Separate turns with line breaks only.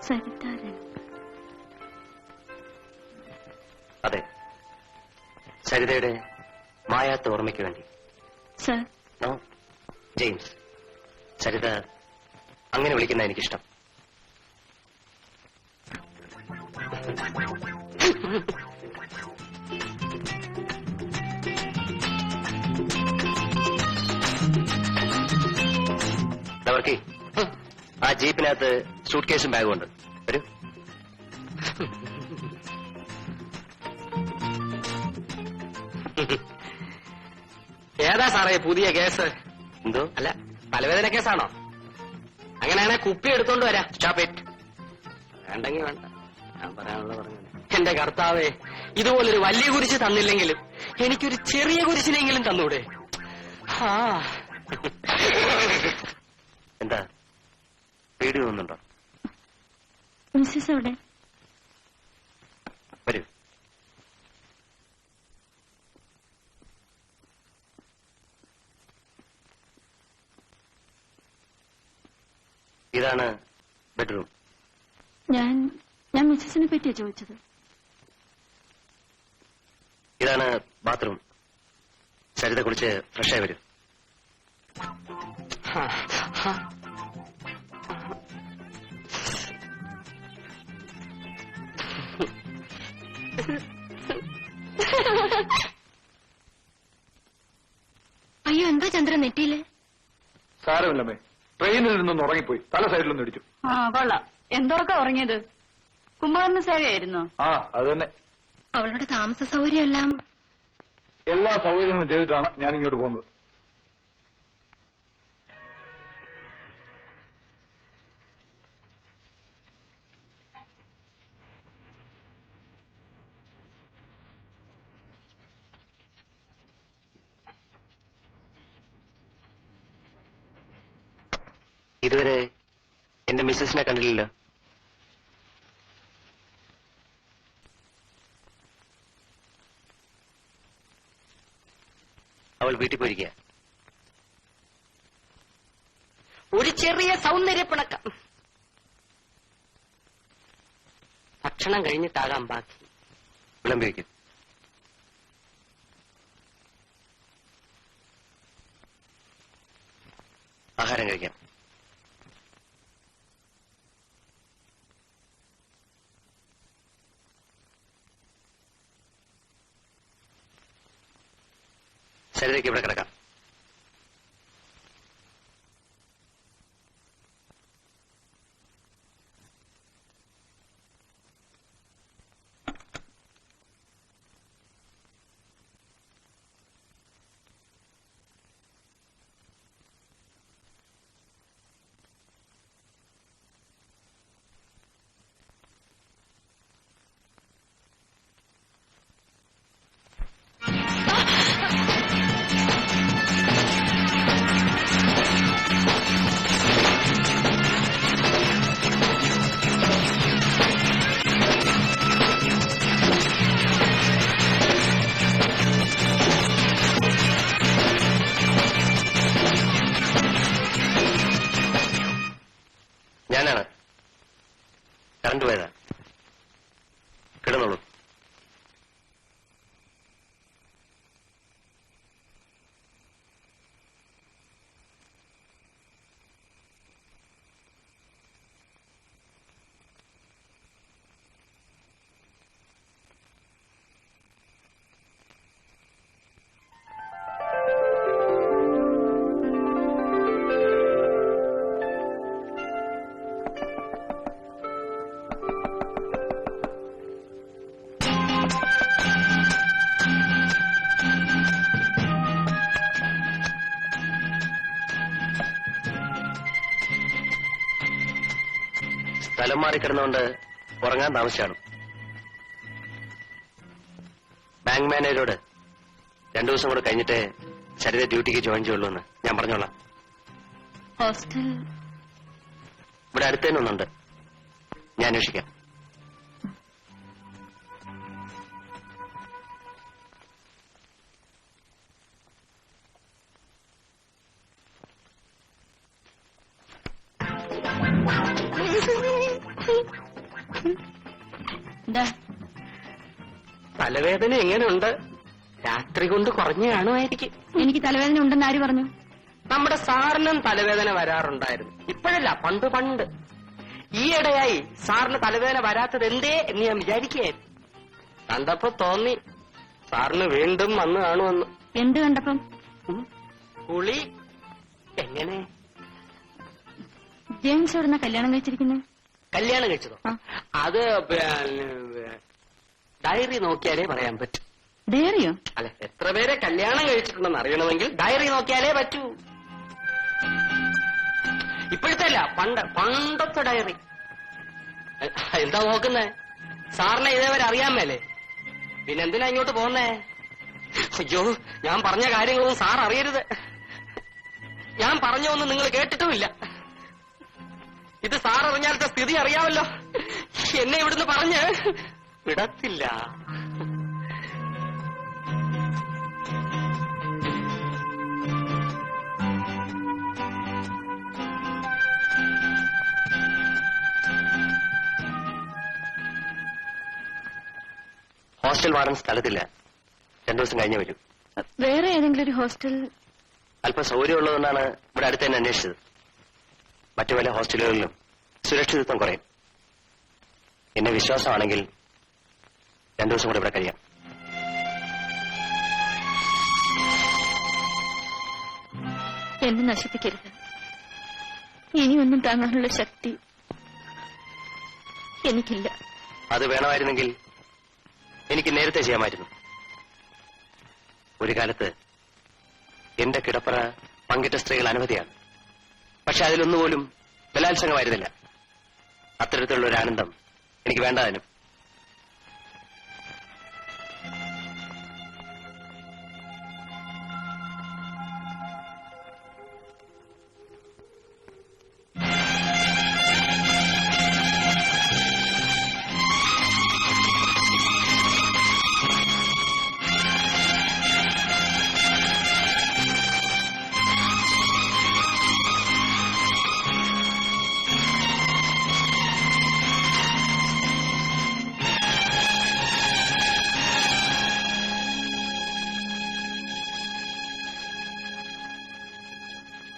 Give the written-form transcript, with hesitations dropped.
സരിതാരൻ.
അതെ, സരിതയുടെ മായാത്ത ഓർമ്മയ്ക്ക് വേണ്ടി.
സർ.
No, James. സരിത അങ്ങനെ വിളിക്കുന്ന എനിക്കിഷ്ടം. വർക്കി, ആ ജീപ്പിനകത്ത് സൂട്ട് കേസും ബാഗും ഉണ്ട്. വരൂ.
ഏതാ സാറേ പുതിയ കേസ്?
എന്തോ?
അല്ല, തലവേദന കേസാണോ? അങ്ങനെയാണെ കുപ്പി എടുത്തോണ്ട് വരാം.
Stop it.
വേണ്ടെങ്കിൽ വേണ്ട, ഞാൻ പറയാനുള്ള പറഞ്ഞു. എന്റെ കർത്താവേ, ഇതുപോലൊരു വലിയ കുരിശ് തന്നില്ലെങ്കിലും എനിക്കൊരു ചെറിയ കുരിശിനെങ്കിലും തന്നൂടെ?
എന്താ പേടി തോന്നുന്നുണ്ടോ?
മിസ്സസ് എവിടെ?
വരൂ. ഇതാണ് ബെഡ്റൂം.
ഞാൻ മിസ്സസിനെ പറ്റിയാ ചോദിച്ചത്.
ഇതാണ് ബാത്റൂം. സരിത കുളിച്ച് ഫ്രഷായി വരൂ.
അയ്യോ, എന്താ ചന്ദ്രൻ നെറ്റിയില്?
സാരമില്ലമ്മേ, ട്രെയിനിൽ നിന്നൊന്ന് ഉറങ്ങിപ്പോയി, തല സൈഡിലൊന്നും ഇടിച്ചു.
കൊള്ളാം. എന്തൊക്കെ ഉറങ്ങിയത്? കുംഭകർണ സേവയായിരുന്നോ?
അത് തന്നെ.
അവളുടെ താമസ സൗകര്യം എല്ലാം
എല്ലാ സൗകര്യങ്ങളും ചെയ്തിട്ടാണ് ഞാൻ ഇങ്ങോട്ട് പോകുന്നത്.
ഇതുവരെ എന്റെ മിസ്സസിനെ കണ്ടില്ലല്ലോ. അവൾ വീട്ടിൽ പോയിരിക്കുക.
ഒരു ചെറിയ സൗന്ദര്യപ്പിണക്കം. ഭക്ഷണം കഴിഞ്ഞിട്ടാകാം ബാക്കി.
വിളമ്പി വയ്ക്കും. ആഹാരം കഴിക്കാം. സരിതയ്ക്ക് ഇവിടെ കിടക്കാം. ഞാനാണ്. കറണ്ട് പോയതാ. കിടന്നോളൂ. സ്ഥലം മാറിക്കിടന്നുകൊണ്ട് ഉറങ്ങാൻ താമസിച്ചാണ്. ബാങ്ക് മാനേജരോട് 2 ദിവസം കൂടെ കഴിഞ്ഞിട്ട് സരിത ഡ്യൂട്ടിക്ക് ജോയിൻ ചെയ്യുള്ളൂ എന്ന് ഞാൻ പറഞ്ഞോളാം.
ഹോസ്റ്റൽ
ഇവിടെ അടുത്തന്നെ ഒന്നുണ്ട്, ഞാൻ അന്വേഷിക്കാം.
എന്താ
തലവേദന എങ്ങനെയുണ്ട്? രാത്രി കൊണ്ട് കുറഞ്ഞു കാണുമായിരിക്കും.
എനിക്ക് തലവേദന ഉണ്ടെന്ന് ആര് പറഞ്ഞു?
നമ്മുടെ സാറിനും തലവേദന വരാറുണ്ടായിരുന്നു. ഇപ്പോഴല്ല, പണ്ട് പണ്ട്. ഈയിടെയായി സാറിന് തലവേദന വരാത്തത് എന്തേ എന്ന് ഞാൻ വിചാരിക്കുകയായിരുന്നു. കണ്ടപ്പോ തോന്നി സാറിന് വീണ്ടും വന്നു കാണുമെന്ന്.
എന്ത് കണ്ടപ്പം?
കുളി എങ്ങനെ?
ജെയിംസ് എവിടുന്ന കല്യാണം കഴിച്ചിരിക്കുന്നത്?
കല്യാണം കഴിച്ചതോ?
ആ.
അത് ഡയറി നോക്കിയാലേ പറയാൻ പറ്റൂ.
ഡയറിയോ?
അല്ല, എത്ര പേരെ കല്യാണം കഴിച്ചിട്ടുണ്ടെന്ന് അറിയണമെങ്കിൽ ഡയറി നോക്കിയാലേ പറ്റൂ. ഇപ്പോഴത്തെ അല്ല, പണ്ടത്തെ ഡയറി. എന്താ നോക്കുന്നേ? സാറിനെ ഇതേവരെ അറിയാൻ മേലേ? പിന്നെന്തിനാ ഇങ്ങോട്ട് പോന്നേ? അയ്യോ, ഞാൻ പറഞ്ഞ കാര്യങ്ങളൊന്നും സാർ അറിയരുത്. ഞാൻ പറഞ്ഞൊന്നും നിങ്ങൾ കേട്ടിട്ടുമില്ല. ഇത് സാർ അറിഞ്ഞാലത്തെ സ്ഥിതി അറിയാമല്ലോ. എന്നെ ഇവിടുന്ന് പറഞ്ഞ് വിടത്തില്ല.
Hostel warden സ്ഥലത്തില്ല. 2 ദിവസം കഴിഞ്ഞേ വരൂ.
വേറെ ഏതെങ്കിലും ഒരു ഹോസ്റ്റൽ?
അല്പം സൗകര്യമുള്ളതുകൊണ്ടാണ് ഇവിടെ അടുത്ത് തന്നെ അന്വേഷിച്ചത്. മറ്റു പല ഹോസ്റ്റലുകളിലും സുരക്ഷിതത്വം കുറയും. എന്നെ വിശ്വാസമാണെങ്കിൽ 2 ദിവസം കൂടെ ഇവിടെ കഴിയാം.
എന്നെ നശിപ്പിക്കരുത്. ഇനിയൊന്നും താങ്ങാനുള്ള ശക്തി എനിക്കില്ല.
അത് വേണമായിരുന്നെങ്കിൽ എനിക്ക് നേരത്തെ ചെയ്യാമായിരുന്നു. ഒരു കാലത്ത് എന്റെ കിടപ്പറ പങ്കിട്ട സ്ത്രീകൾ അനവധിയാണ്. പക്ഷെ അതിലൊന്നുപോലും ബലാത്സംഗമായിരുന്നില്ല. അത്തരത്തിലുള്ള ഒരു ആനന്ദം എനിക്ക് വേണ്ടതിനും.